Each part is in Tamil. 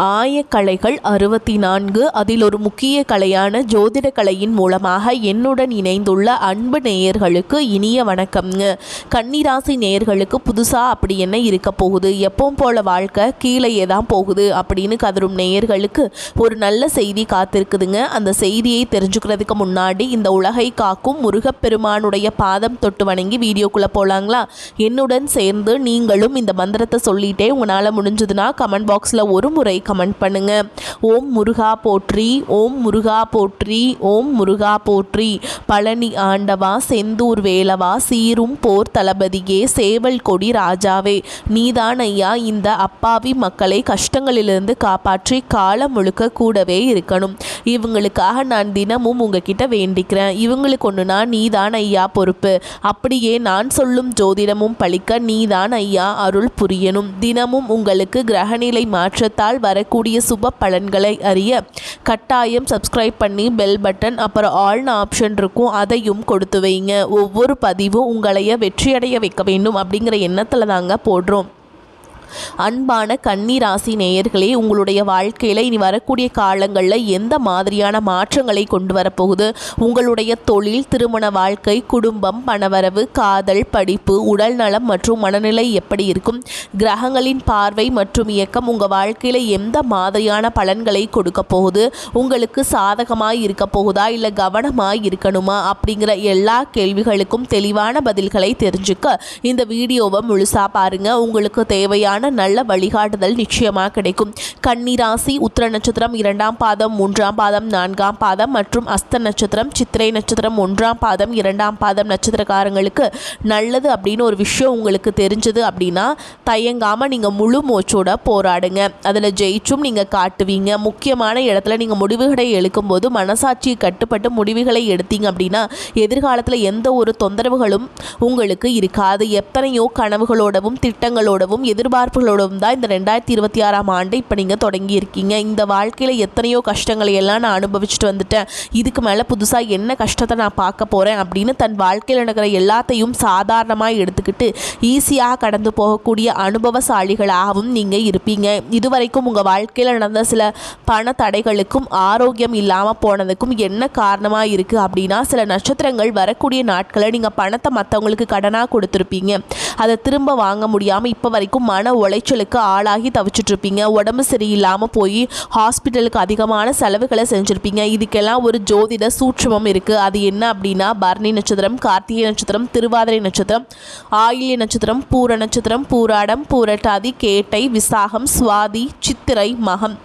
ஆயக்கலைகள் 64 அதில் ஒரு முக்கிய கலையான ஜோதிட கலையின் மூலமாக என்னுடன் இணைந்துள்ள அன்பு நேயர்களுக்கு இனிய வணக்கம்ங்க. கன்னிராசி நேயர்களுக்கு புதுசாக அப்படி என்ன இருக்க போகுது, எப்பவும் போல வாழ்க்கை கீழேயே தான் போகுது அப்படின்னு கதரும் நேயர்களுக்கு ஒரு நல்ல செய்தி காத்திருக்குதுங்க. அந்த செய்தியை தெரிஞ்சுக்கிறதுக்கு முன்னாடி இந்த உலகை காக்கும் முருகப்பெருமானுடைய பாதம் தொட்டு வணங்கி வீடியோக்குள்ளே போகலாங்களா? என்னுடன் சேர்ந்து நீங்களும் இந்த மந்திரத்தை சொல்லிட்டே உங்களால் முடிஞ்சதுன்னா கமெண்ட் பாக்ஸில் ஒரு முறை கமெண்ட் பண்ணுங்க. ஓம் முருகா போற்றி, ஓம் முருகா போற்றி, ஓம் முருகா போற்றி. பழனி ஆண்டவா, செந்தூர் வேலவா, சீரும் போர் தளபதியே, சேவல் கொடி ராஜாவே, நீதான் ஐயா இந்த அப்பாவி மக்களை கஷ்டங்களிலிருந்து காப்பாற்றி காலம் முழுக்க கூடவே இருக்கணும். இவங்களுக்காக நான் தினமும் உங்ககிட்ட வேண்டிக்கிறேன். இவங்களுக்கு ஒன்றுனா நீதான் ஐயா பொறுப்பு. அப்படியே நான் சொல்லும் ஜோதிடமும் பழிக்க நீதான் ஐயா அருள் புரியணும். தினமும் உங்களுக்கு கிரகநிலை மாற்றத்தால் வரக்கூடிய சுப பலன்களை அறிய கட்டாயம் சப்ஸ்கிரைப் பண்ணி பெல் பட்டன் அப்புறம் ஆல்னு ஆப்ஷன் இருக்கும், அதையும் கொடுத்து வைங்க. ஒவ்வொரு பதிவும் உங்களைய வெற்றியடைய வைக்க வேண்டும் அப்படிங்கிற எண்ணத்தில் தாங்க போடுறோம். அன்பான கன்னி ராசி நேயர்களே, உங்களுடைய வாழ்க்கையில் இனி வரக்கூடிய காலங்களில் எந்த மாதிரியான மாற்றங்களை கொண்டு வரப்போகுது? உங்களுடைய தொழில், திருமண வாழ்க்கை, குடும்பம், பணவரவு, காதல், படிப்பு, உடல் நலம் மற்றும் மனநிலை எப்படி இருக்கும்? கிரகங்களின் பார்வை மற்றும் இயக்கம் உங்கள் வாழ்க்கையில் எந்த மாதிரியான பலன்களை கொடுக்க போகுது? உங்களுக்கு சாதகமாக இருக்க போகுதா இல்லை கவனமாக இருக்கணுமா? அப்படிங்கிற எல்லா கேள்விகளுக்கும் தெளிவான பதில்களை தெரிஞ்சுக்க இந்த வீடியோவை முழுசாக பாருங்கள். உங்களுக்கு தேவையான நல்ல வழிகாட்டுதல் நிச்சயமாக கிடைக்கும். கன்னிராசி உத்திர நட்சத்திரம் 2ஆம் பாதம், 3ஆம் பாதம், 4ஆம் பாதம் மற்றும் அஸ்த நட்சத்திரம், சித்திரை நட்சத்திரம் 1ஆம் பாதம், 2ஆம் பாதம் நட்சத்திரக்காரங்களுக்கு நல்லது அப்படின்னு ஒரு விஷயம் உங்களுக்கு தெரிஞ்சது அப்படின்னா தயங்காமல் நீங்கள் முழு மூச்சோட போராடுங்க. அதில் ஜெயிச்சும் நீங்கள் காட்டுவீங்க. முக்கியமான இடத்துல நீங்கள் முடிவுகளை எடுக்கும்போது மனசாட்சியை கட்டுப்பட்டு முடிவுகளை எடுத்தீங்க அப்படின்னா எதிர்காலத்தில் எந்த ஒரு தொந்தரவுகளும் உங்களுக்கு இருக்காது. எத்தனையோ கனவுகளோடவும் திட்டங்களோடவும் எதிர்பார்ப்புகளோடும் தான் இந்த 2026ஆம் ஆண்டு இப்போ நீங்கள் தொடங்கி இருக்கீங்க. இந்த வாழ்க்கையில் எத்தனையோ கஷ்டங்களை எல்லாம் நான் அனுபவிச்சுட்டு வந்துட்டேன், இதுக்கு மேலே புதுசாக என்ன கஷ்டத்தை நான் பார்க்க போகிறேன் அப்படின்னு தன் வாழ்க்கையில் நடக்கிற எல்லாத்தையும் சாதாரணமாக எடுத்துக்கிட்டு ஈஸியாக கடந்து போகக்கூடிய அனுபவசாலிகளாகவும் நீங்கள் இருப்பீங்க. இதுவரைக்கும் உங்கள் வாழ்க்கையில் நடந்த சில பண தடைகளுக்கும் ஆரோக்கியம் இல்லாமல் போனதுக்கும் என்ன காரணமாக இருக்குது அப்படின்னா சில நட்சத்திரங்கள் வரக்கூடிய நாட்களில் நீங்கள் பணத்தை மற்றவங்களுக்கு கடனாக கொடுத்துருப்பீங்க. அதை திரும்ப வாங்க முடியாமல் இப்போ வரைக்கும் மன உளைச்சலுக்கு ஆளாகி தவிச்சிட்ருப்பீங்க. உடம்பு சரியில்லாமல் போய் ஹாஸ்பிட்டலுக்கு அதிகமான செலவுகளை செஞ்சுருப்பீங்க. இதுக்கெல்லாம் ஒரு ஜோதிட சூட்சுமம் இருக்குது. அது என்ன அப்படின்னா பரணி நட்சத்திரம், கார்த்திகை நட்சத்திரம், திருவாதிரை நட்சத்திரம், ஆயில்ய நட்சத்திரம், பூர நட்சத்திரம், பூராடம், பூரட்டாதி, கேட்டை, விசாகம், சுவாதி, சித்திரை, மகம்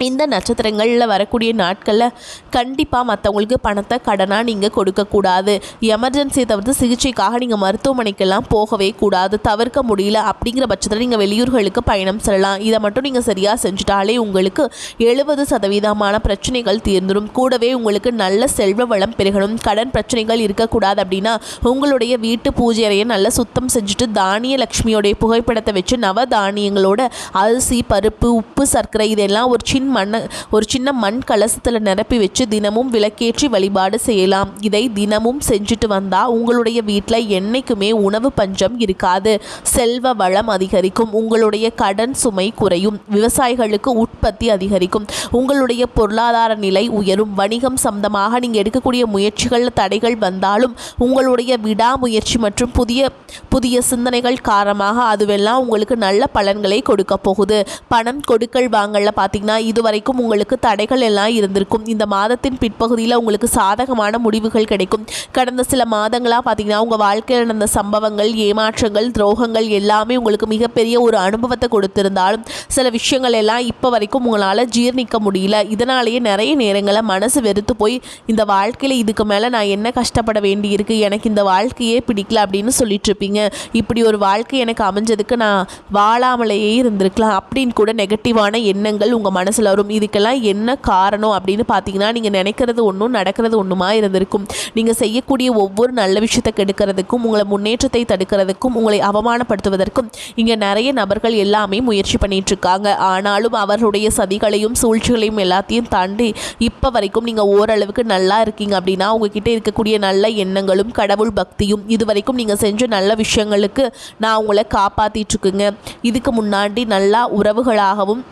இந்த நட்சத்திரங்களில் வரக்கூடிய நாட்களில் கண்டிப்பாக மற்றவங்களுக்கு பணத்தை கடனாக நீங்கள் கொடுக்கக்கூடாது. எமர்ஜென்சியை தவிர்த்து சிகிச்சைக்காக நீங்கள் மருத்துவமனைக்கெல்லாம் போகவே கூடாது. தவிர்க்க முடியல அப்படிங்கிற பட்சத்தில் நீங்கள் வெளியூர்களுக்கு பயணம் செல்லலாம். இதை மட்டும் நீங்கள் சரியாக செஞ்சுட்டாலே உங்களுக்கு 70% பிரச்சனைகள் தீர்ந்துடும். கூடவே உங்களுக்கு நல்ல செல்வ வளம் பெருகணும். கடன் பிரச்சனைகள் இருக்கக்கூடாது அப்படின்னா உங்களுடைய வீட்டு பூஜை அறையை நல்லா சுத்தம் செஞ்சுட்டு தானிய லட்சுமியோடைய புகைப்படத்தை வச்சு நவ தானியங்களோட அரிசி, பருப்பு, உப்பு, சர்க்கரை இதெல்லாம் ஒரு சின்ன மண் கலசத்தில் நிரப்பி வச்சு தினமும் விளக்கேற்றி வழிபாடு செய்யலாம். இதை தினமும் செஞ்சுட்டு வந்தால் உங்களுடைய வீட்டில் என்னைக்குமே உணவு பஞ்சம் இருக்காது. செல்வ வளம் அதிகரிக்கும். உங்களுடைய கடன் சுமை குறையும். விவசாயிகளுக்கு உற்பத்தி அதிகரிக்கும். உங்களுடைய பொருளாதார நிலை உயரும். வணிகம் சம்பந்தமாக நீங்கள் எடுக்கக்கூடிய முயற்சிகளில் தடைகள் வந்தாலும் உங்களுடைய விடாமுயற்சி மற்றும் புதிய சிந்தனைகள் காரணமாக அதுவெல்லாம் உங்களுக்கு நல்ல பலன்களை கொடுக்க போகுது. பணம் கொடுக்கல் வாங்கல பார்த்தீங்கன்னா இதுவரைக்கும் உங்களுக்கு தடைகள் எல்லாம் இருந்திருக்கும். இந்த மாதத்தின் பிற்பகுதியில் உங்களுக்கு சாதகமான முடிவுகள் கிடைக்கும். கடந்த சில மாதங்களாக பார்த்தீங்கன்னா உங்கள் வாழ்க்கையில் நடந்த சம்பவங்கள், ஏமாற்றங்கள், துரோகங்கள் எல்லாமே உங்களுக்கு மிகப்பெரிய ஒரு அனுபவத்தை கொடுத்திருந்தாலும் சில விஷயங்கள் எல்லாம் இப்போ வரைக்கும் உங்களால் ஜீர்ணிக்க முடியல. இதனாலேயே நிறைய நேரங்களில் மனசு வெறுத்து போய் இந்த வாழ்க்கையில் இதுக்கு மேலே நான் என்ன கஷ்டப்பட வேண்டி இருக்குது, எனக்கு இந்த வாழ்க்கையே பிடிக்கல அப்படின்னு சொல்லிட்டு இருப்பீங்க. இப்படி ஒரு வாழ்க்கை எனக்கு அமைஞ்சதுக்கு நான் வாழாமலேயே இருந்திருக்கலாம் அப்படின்னு கூட நெகட்டிவான எண்ணங்கள் உங்கள் மனசில் வரும். இதுக்கெல்லாம் என்ன காரணம் அப்படின்னு பார்த்தீங்கன்னா நீங்கள் நினைக்கிறது ஒன்றும் நடக்கிறது ஒன்றுமா இருந்திருக்கும். நீங்கள் செய்யக்கூடிய ஒவ்வொரு நல்ல விஷயத்தை கெடுக்கிறதுக்கும் உங்களை முன்னேற்றத்தை தடுக்கிறதுக்கும் உங்களை அவமானப்படுத்துவதற்கும் இங்கே நிறைய நபர்கள் எல்லாமே முயற்சி பண்ணிட்டு இருக்காங்க. ஆனாலும் அவர்களுடைய சதிகளையும் சூழ்ச்சிகளையும் எல்லாத்தையும் தாண்டி இப்போ வரைக்கும் நீங்கள் ஓரளவுக்கு நல்லா இருக்கீங்க அப்படின்னா உங்ககிட்ட இருக்கக்கூடிய நல்ல எண்ணங்களும் கடவுள் பக்தியும் இது வரைக்கும் நீங்கள் செஞ்ச நல்ல விஷயங்களுக்கு நான் உங்களை காப்பாற்றிட்டு இருக்குங்க. இதுக்கு முன்னாடி நல்லா உறவுகளாகவும்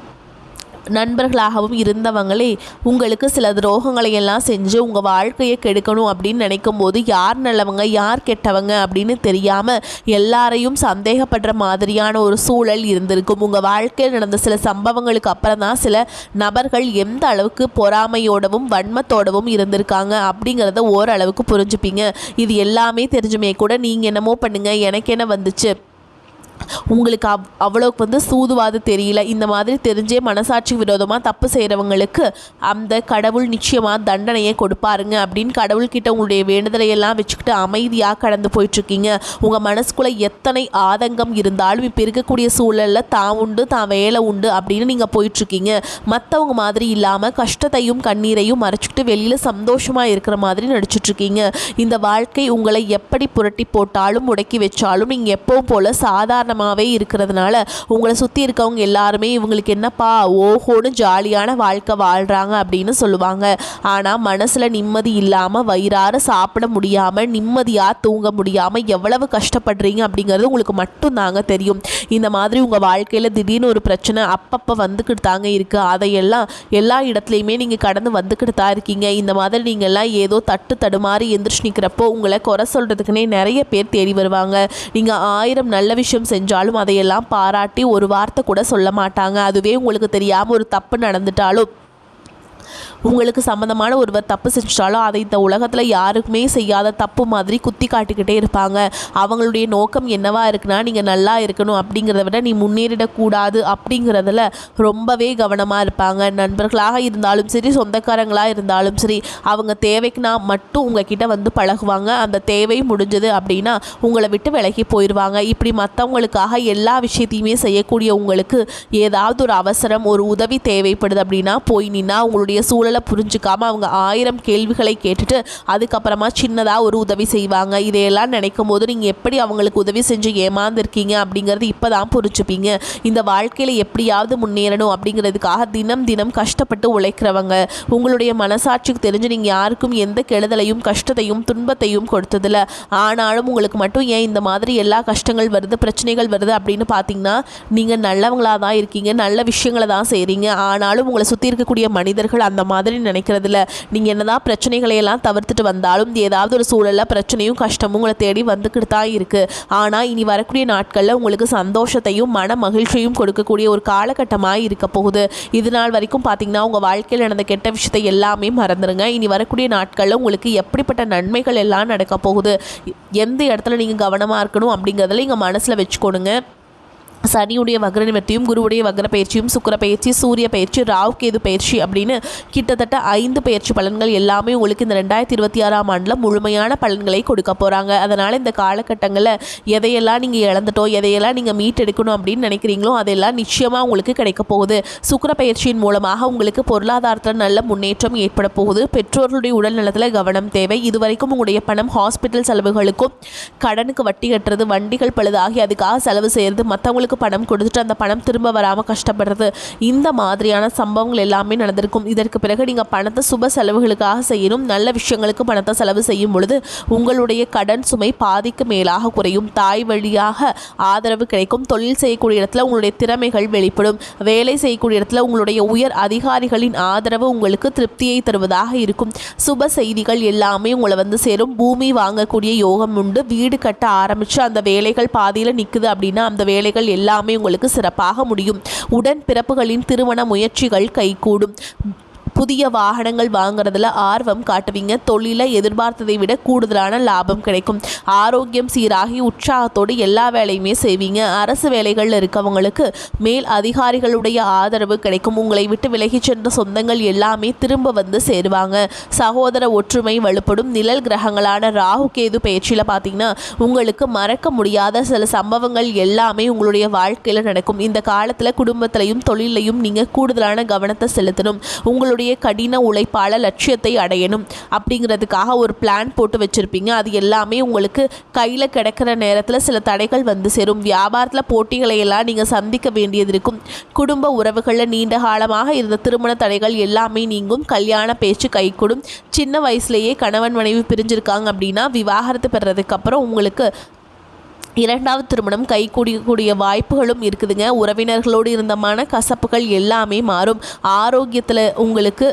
நண்பர்களாகவும் இருந்தவங்களே உங்களுக்கு சில துரோகங்களை எல்லாம் செஞ்சு உங்கள் வாழ்க்கையை கெடுக்கணும் அப்படின்னு நினைக்கும் போது யார் நல்லவங்க யார் கெட்டவங்க அப்படின்னு தெரியாமல் எல்லாரையும் சந்தேகப்படுற மாதிரியான ஒரு சூழல் இருந்திருக்கும். உங்கள் வாழ்க்கையில் நடந்த சில சம்பவங்களுக்கு அப்புறம் தான் சில நபர்கள் எந்த அளவுக்கு பொறாமையோடவும் வன்மத்தோடவும் இருந்திருக்காங்க அப்படிங்கிறத ஓரளவுக்கு புரிஞ்சுப்பீங்க. இது எல்லாமே தெரிஞ்சுமே கூட நீங்கள் என்னமோ பண்ணுங்கள் எனக்கு என்ன வந்துச்சு, உங்களுக்கு அவ்வளோக்கு சூதுவாது தெரியல, இந்த மாதிரி தெரிஞ்சே மனசாட்சி விரோதமாக தப்பு செய்கிறவங்களுக்கு அந்த கடவுள் நிச்சயமாக தண்டனையை கொடுப்பாருங்க அப்படின்னு கடவுள்கிட்ட உங்களுடைய வேண்டுதலையெல்லாம் வச்சுக்கிட்டு அமைதியாக கடந்து போயிட்டுருக்கீங்க. உங்கள் மனசுக்குள்ளே எத்தனை ஆதங்கம் இருந்தாலும் இப்போ இருக்கக்கூடிய சூழலில் தான் உண்டு தான் வேலை உண்டு அப்படின்னு நீங்கள் போயிட்டுருக்கீங்க. மற்றவங்க மாதிரி இல்லாமல் கஷ்டத்தையும் கண்ணீரையும் மறைச்சிக்கிட்டு வெளியில் சந்தோஷமாக இருக்கிற மாதிரி நடிச்சிட்ருக்கீங்க. இந்த வாழ்க்கை உங்களை எப்படி புரட்டி போட்டாலும் முடக்கி வச்சாலும் நீங்கள் எப்பவும் போல் சாதாரண இருக்கிறதுனால உங்களை சுற்றி இருக்கவங்க எல்லாருமே இவங்களுக்கு என்னப்பா ஓஹோன்னு ஜாலியான வாழ்க்கை வாழ்கிறாங்க அப்படின்னு சொல்லுவாங்க. ஆனால் மனசில் நிம்மதி இல்லாமல் வயிறார சாப்பிட முடியாமல் நிம்மதியாக தூங்க முடியாமல் எவ்வளவு கஷ்டப்படுறீங்க அப்படிங்கிறது உங்களுக்கு மட்டும்தாங்க தெரியும். இந்த மாதிரி உங்கள் வாழ்க்கையில் திடீர்னு ஒரு பிரச்சனை அப்பப்போ வந்துக்கிட்டு தாங்க இருக்குது. அதையெல்லாம் எல்லா இடத்துலையுமே நீங்கள் கடந்து வந்துக்கிட்டு தான் இருக்கீங்க. இந்த மாதிரி நீங்கள்லாம் ஏதோ தட்டு தடுமாறி எந்திரிச்சு நிற்கிறப்போ உங்களை குறை சொல்கிறதுக்குன்னே நிறைய பேர் தேடி வருவாங்க. நீங்கள் 1000 நல்ல விஷயம் செஞ்சாலும் அதையெல்லாம் பாராட்டி ஒரு வார்த்தை கூட சொல்ல மாட்டாங்க. அதுவே உங்களுக்கு தெரியாமல் ஒரு தப்பு நடந்துட்டாலும் உங்களுக்கு சம்மந்தமான ஒருவர் தப்பு செஞ்சாலும் அதை இந்த உலகத்தில் யாருக்குமே செய்யாத தப்பு மாதிரி குத்தி காட்டிக்கிட்டே இருப்பாங்க. அவங்களுடைய நோக்கம் என்னவா இருக்குன்னா நீங்கள் நல்லா இருக்கணும் அப்படிங்கிறத விட நீ முன்னேறிடக்கூடாது அப்படிங்கிறதுல ரொம்பவே கவனமாக இருப்பாங்க. நண்பர்களாக இருந்தாலும் சரி சொந்தக்காரங்களாக இருந்தாலும் சரி அவங்க தேவைக்குனா மட்டும் உங்ககிட்ட பழகுவாங்க. அந்த தேவை முடிஞ்சது அப்படின்னா உங்களை விட்டு விலகி போயிடுவாங்க. இப்படி மற்றவங்களுக்காக எல்லா விஷயத்தையுமே செய்யக்கூடிய உங்களுக்கு ஏதாவது ஒரு அவசரம் ஒரு உதவி தேவைப்படுது அப்படின்னா போய் நின்னா உங்களுடைய சூழலை புரிஞ்சுக்காம அவங்க 1000 கேள்விகளை கேட்டுட்டு அதுக்கப்புறமா சின்னதாக ஒரு உதவி செய்வாங்க. இதையெல்லாம் நினைக்கும் போது நீங்கள் எப்படி அவங்களுக்கு உதவி செஞ்சு ஏமாந்துருக்கீங்க அப்படிங்கிறது இப்போ தான் புரிஞ்சுப்பீங்க. இந்த வாழ்க்கையில் எப்படியாவது முன்னேறணும் அப்படிங்கிறதுக்காக தினம் தினம் கஷ்டப்பட்டு உழைக்கிறவங்க. உங்களுடைய மனசாட்சிக்கு தெரிஞ்சு நீங்கள் யாருக்கும் எந்த கெடுதலையும் கஷ்டத்தையும் துன்பத்தையும் கொடுத்ததில்ல. ஆனாலும் உங்களுக்கு மட்டும் ஏன் இந்த மாதிரி எல்லா கஷ்டங்கள் வருது பிரச்சனைகள் வருது அப்படின்னு பார்த்தீங்கன்னா நீங்கள் நல்லவங்களாக தான் இருக்கீங்க, நல்ல விஷயங்களை தான் செய்கிறீங்க. ஆனாலும் உங்களை சுற்றி இருக்கக்கூடிய மனிதர்கள் அந்த மாதிரி நினைக்கிறதுல நீங்கள் என்னதான் பிரச்சனைகளை எல்லாம் தவிர்த்துட்டு வந்தாலும் ஏதாவது ஒரு சூழலில் பிரச்சனையும் கஷ்டமும் உங்களை தேடி வந்துக்கிட்டு தான் இருக்குது. ஆனால் இனி வரக்கூடிய நாட்களில் உங்களுக்கு சந்தோஷத்தையும் மன மகிழ்ச்சியும் கொடுக்கக்கூடிய ஒரு காலகட்டமாக இருக்க போகுது. இது நாள் வரைக்கும் பார்த்தீங்கன்னா உங்கள் வாழ்க்கையில் நடந்த கெட்ட விஷயத்தை எல்லாமே மறந்துடுங்க. இனி வரக்கூடிய நாட்களில் உங்களுக்கு எப்படிப்பட்ட நன்மைகள் எல்லாம் நடக்க போகுது, எந்த இடத்துல நீங்கள் கவனமாக இருக்கணும் அப்படிங்கிறதுல நீங்கள் மனசில் வச்சுக்கோணுங்க. சனியுடைய வக்ர நிவர்த்தியும் குருவுடைய வக்ர பயிற்சியும் சுக்கிர பயிற்சி சூரிய பயிற்சி ராகு கேது பயிற்சி அப்படின்னு கிட்டத்தட்ட 5 பயிற்சி பலன்கள் எல்லாமே உங்களுக்கு இந்த 2026ஆம் ஆண்டில் முழுமையான பலன்களை கொடுக்க போகிறாங்க. அதனால் இந்த காலகட்டங்களில் எதையெல்லாம் நீங்கள் இழந்துட்டோ எதையெல்லாம் நீங்கள் மீட்டெடுக்கணும் அப்படின்னு நினைக்கிறீங்களோ அதெல்லாம் நிச்சயமாக உங்களுக்கு கிடைக்க போகுது. சுக்கிர பயிற்சியின் மூலமாக உங்களுக்கு பொருளாதாரத்தில் நல்ல முன்னேற்றம் ஏற்பட போகுது. பெற்றோர்களுடைய உடல் நலத்தில் கவனம் தேவை. இதுவரைக்கும் உங்களுடைய பணம் ஹாஸ்பிட்டல் செலவுகளுக்கும் கடனுக்கு வட்டி கட்டுறது வண்டிகள் பழுதாகி அதுக்காக செலவு செய்கிறது மற்றவங்களுக்கு பணம் கொடுத்துட்டு அந்த பணம் திரும்ப வராமல் கஷ்டப்படுறது இந்த மாதிரியான சம்பவங்கள் எல்லாமே நடந்திருக்கும். இதற்கு பிறகு நீங்கள் பணத்தை சுப செலவுகளுக்காக செய்யணும். நல்ல விஷயங்களுக்கு பணத்தை செலவு செய்யும் பொழுது உங்களுடைய கடன் சுமை பாதிக்கு மேலாக குறையும். தாய் வழியாக ஆதரவு கிடைக்கும். தொழில் செய்யக்கூடிய இடத்துல உங்களுடைய திறமைகள் வெளிப்படும். வேலை செய்யக்கூடிய இடத்துல உங்களுடைய உயர் அதிகாரிகளின் ஆதரவு உங்களுக்கு திருப்தியை தருவதாக இருக்கும். சுப செய்திகள் எல்லாமே உங்களை சேரும். பூமி வாங்கக்கூடிய யோகம் உண்டு. வீடு கட்ட ஆரம்பித்து அந்த வேலைகள் பாதியில் நிற்குது அப்படின்னா அந்த வேலைகள் எல்லாமே உங்களுக்கு சிறப்பாக முடியும். உடன் பிறப்புகளின் திருமண முயற்சிகள் கைகூடும். புதிய வாகனங்கள் வாங்குறதுல ஆர்வம் காட்டுவீங்க. தொழிலை எதிர்பார்த்ததை விட கூடுதலான லாபம் கிடைக்கும். ஆரோக்கியம் சீராகி உற்சாகத்தோடு எல்லா வேலையுமே செய்வீங்க. அரசு வேலைகளில் இருக்கவங்களுக்கு மேல் அதிகாரிகளுடைய ஆதரவு கிடைக்கும். உங்களை விட்டு விலகி சென்ற சொந்தங்கள் எல்லாமே திரும்ப சேருவாங்க. சகோதர ஒற்றுமை வலுப்படும். நிழல் கிரகங்களான ராகு கேது பயிற்சியில் பார்த்தீங்கன்னா உங்களுக்கு மறக்க முடியாத சில சம்பவங்கள் எல்லாமே உங்களுடைய வாழ்க்கையில் நடக்கும். இந்த காலத்தில் குடும்பத்திலையும் தொழிலையும் நீங்கள் கூடுதலான கவனத்தை செலுத்தணும். உங்களுடைய கடின உழைப்பால லட்சியத்தை அடையணும் அப்படிங்கிறதுக்காக ஒரு பிளான் போட்டு வச்சிருப்பீங்க. அது எல்லாமே உங்களுக்கு கையில் கிடைக்கிற நேரத்தில் சில தடைகள் சேரும். வியாபாரத்தில் போட்டிகளை எல்லாம் நீங்கள் சந்திக்க வேண்டியது இருக்கும். குடும்ப உறவுகளில் நீண்ட காலமாக இருந்த திருமண தடைகள் எல்லாமே நீங்கும். கல்யாண பேச்சு கைகூடும். சின்ன வயசுலேயே கணவன் மனைவி பிரிஞ்சிருக்காங்க அப்படின்னா விவாகரத்து பெறதுக்கு அப்புறம் உங்களுக்கு இரண்டாவது திருமணம் கைகூடக்கூடிய வாய்ப்புகளும் இருக்குதுங்க. உறவினர்களோடு இருந்த மனக்கசப்புகள் எல்லாமே மாறும். ஆரோக்கியத்தில் உங்களுக்கு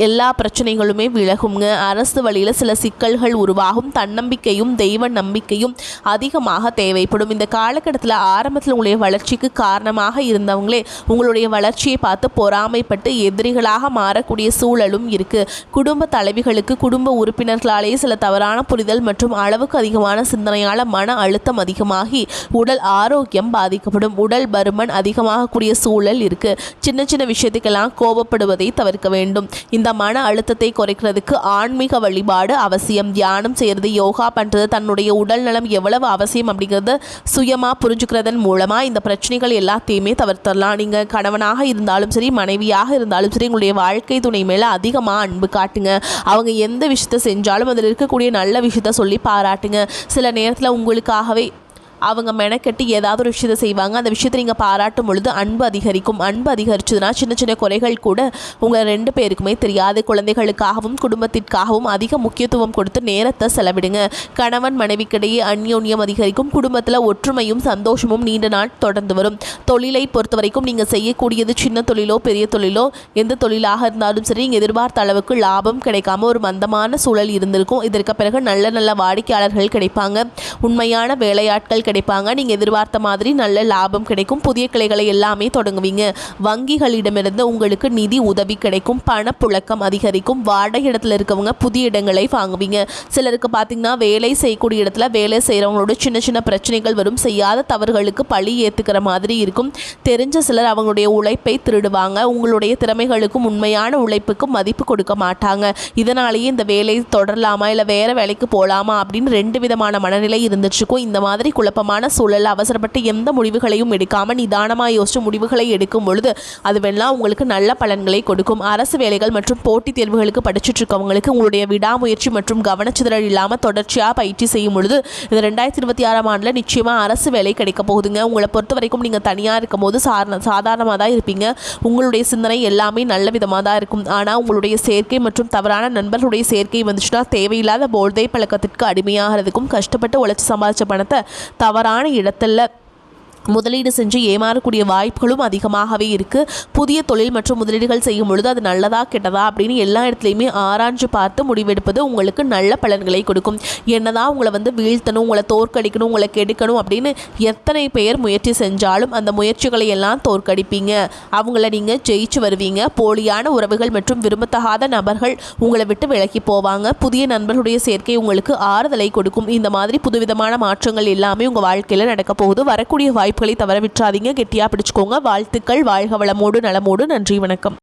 எல்லா பிரச்சனைகளுமே விலகுங்க. அரசு வழியில் சில சிக்கல்கள் உருவாகும். தன்னம்பிக்கையும் தெய்வ நம்பிக்கையும் அதிகமாக தேவைப்படும். இந்த காலகட்டத்தில் ஆரம்பத்தில் உங்களுடைய வளர்ச்சிக்கு காரணமாக இருந்தவங்களே உங்களுடைய வளர்ச்சியை பார்த்து பொறாமைப்பட்டு எதிரிகளாக மாறக்கூடிய சூழலும் இருக்குது. குடும்ப தலைவிகளுக்கு குடும்ப உறுப்பினர்களாலேயே சில தவறான புரிதல் மற்றும் அளவுக்கு அதிகமான சிந்தனையால் மன அழுத்தம் அதிகமாகி உடல் ஆரோக்கியம் பாதிக்கப்படும். உடல் பருமன் அதிகமாகக்கூடிய சூழல் இருக்குது. சின்ன சின்ன விஷயத்துக்கெல்லாம் கோபப்படுவதை தவிர்க்க வேண்டும். இந்த மன அழுத்தத்தை குறைக்கிறதுக்கு ஆன்மீக வழிபாடு அவசியம். தியானம் செய்கிறது, யோகா பண்ணுறது, தன்னுடைய உடல் நலம் எவ்வளவு அவசியம் அப்படிங்கிறத சுயமாக புரிஞ்சுக்கிறதன் மூலமாக இந்த பிரச்சனைகள் எல்லாத்தையுமே தவிர்த்தரலாம். நீங்கள் கணவனாக இருந்தாலும் சரி, மனைவியாக இருந்தாலும் சரி, உங்களுடைய வாழ்க்கை துணை மேலே அதிகமாக அன்பு காட்டுங்க. அவங்க எந்த விஷயத்தை செஞ்சாலும் அதில் இருக்கக்கூடிய நல்ல விஷயத்த சொல்லி பாராட்டுங்க. சில நேரத்தில் உங்களுக்காகவே அவங்க மெனக்கெட்டு ஏதாவது ஒரு விஷயத்தை செய்வாங்க. அந்த விஷயத்தை நீங்கள் பாராட்டும் பொழுது அன்பு அதிகரிக்கும். அன்பு அதிகரிச்சதுன்னா சின்ன சின்ன குறைகள் கூட உங்களை 2 பேருக்குமே தெரியாது. குழந்தைகளுக்காகவும் குடும்பத்திற்காகவும் அதிக முக்கியத்துவம் கொடுத்து நேரத்தை செலவிடுங்க. கணவன் மனைவிக்கிடையே அந்யோன்யம் அதிகரிக்கும். குடும்பத்தில் ஒற்றுமையும் சந்தோஷமும் நீண்ட நாள் தொடர்ந்து வரும். தொழிலை பொறுத்த வரைக்கும் நீங்கள் செய்யக்கூடியது சின்ன தொழிலோ பெரிய தொழிலோ எந்த தொழிலாக இருந்தாலும் சரி, நீங்கள் எதிர்பார்த்த அளவுக்கு லாபம் கிடைக்காம ஒரு மந்தமான சூழல் இருந்திருக்கும். இதற்கு பிறகு நல்ல நல்ல வாடிக்கையாளர்கள் கிடைப்பாங்க. உண்மையான வேலையாட்கள் கிடைப்பாங்க. நீங்கள் எதிர்பார்த்த மாதிரி நல்ல லாபம் கிடைக்கும். புதிய கிளைகளை எல்லாமே தொடங்குவீங்க. வங்கிகளிடமிருந்து உங்களுக்கு நிதி உதவி கிடைக்கும். பணப்புழக்கம் அதிகரிக்கும். வாடகை இடத்துல இருக்கவங்க புதிய இடங்களை வாங்குவீங்க. சிலருக்கு பார்த்தீங்கன்னா வேலை செய்யக்கூடிய இடத்துல வேலை செய்கிறவங்களோட சின்ன சின்ன பிரச்சனைகள் வரும். செய்யாத தவறுகளுக்கு பழி ஏற்றுக்கிற மாதிரி இருக்கும். தெரிஞ்ச சிலர் அவங்களுடைய உழைப்பை திருடுவாங்க. உங்களுடைய திறமைகளுக்கும் உண்மையான உழைப்புக்கும் மதிப்பு கொடுக்க மாட்டாங்க. இதனாலேயே இந்த வேலை தொடரலாமா இல்லை வேறு வேலைக்கு போகலாமா அப்படின்னு 2 விதமான மனநிலை இருந்துச்சுக்கும். இந்த மாதிரி குழப்பமான சூழல் அவசரப்பட்டு எந்த முடிவுகளையும் எடுக்காமல் நிதானமாக யோசிச்சு முடிவுகளை எடுக்கும் பொழுது அதுவெல்லாம் உங்களுக்கு நல்ல பலன்களை கொடுக்கும். அரசு வேலைகள் மற்றும் போட்டித் தேர்வுகளுக்கு படிச்சுட்டு இருக்கவங்களுக்கு உங்களுடைய விடாமுயற்சி மற்றும் கவனச்சிதறல் இல்லாமல் தொடர்ச்சியாக பயிற்சி செய்யும் பொழுது இந்த 2026ஆம் ஆண்டில் நிச்சயமாக அரசு வேலை கிடைக்க போகுதுங்க. உங்களை பொறுத்த வரைக்கும் நீங்கள் தனியாக இருக்கும் போது சாதாரணமாக தான் இருப்பீங்க. உங்களுடைய சிந்தனை எல்லாமே நல்ல விதமாக தான் இருக்கும். ஆனால் உங்களுடைய சேர்க்கை மற்றும் தவறான நண்பர்களுடைய சேர்க்கை வந்துச்சுன்னா தேவையில்லாத போதை பழக்கத்திற்கு அடிமையாகிறதுக்கும் கஷ்டப்பட்டு உழைச்சி சம்பாதிச்ச பணத்தை தவறான இடத்துல முதலீடு செஞ்சு ஏமாறக்கூடிய வாய்ப்புகளும் அதிகமாகவே இருக்குது. புதிய தொழில் மற்றும் முதலீடுகள் செய்யும் பொழுது அது நல்லதா கெட்டதா அப்படின்னு எல்லா இடத்துலையுமே ஆராய்ஞ்சு பார்த்து முடிவெடுப்பது உங்களுக்கு நல்ல பலன்களை கொடுக்கும். என்னதான் உங்களை வீழ்த்தணும், உங்களை தோற்கடிக்கணும், உங்களை கெடுக்கணும் அப்படின்னு எத்தனை பேர் முயற்சி செஞ்சாலும் அந்த முயற்சிகளை எல்லாம் தோற்கடிப்பீங்க. அவங்கள நீங்கள் ஜெயிச்சு வருவீங்க. போலியான உறவுகள் மற்றும் விரும்பத்தகாத நபர்கள் உங்களை விட்டு விலகி போவாங்க. புதிய நண்பர்களுடைய சேர்க்கை உங்களுக்கு ஆறுதலை கொடுக்கும். இந்த மாதிரி புதுவிதமான மாற்றங்கள் எல்லாமே உங்கள் வாழ்க்கையில் நடக்க போகுது. வரக்கூடிய வாய்ப்புகளை தவற விட்டுறாதீங்க. கெட்டியாக பிடிச்சுக்கோங்க. வாழ்த்துக்கள். வாழ்க வளமோடு நலமோடு. நன்றி, வணக்கம்.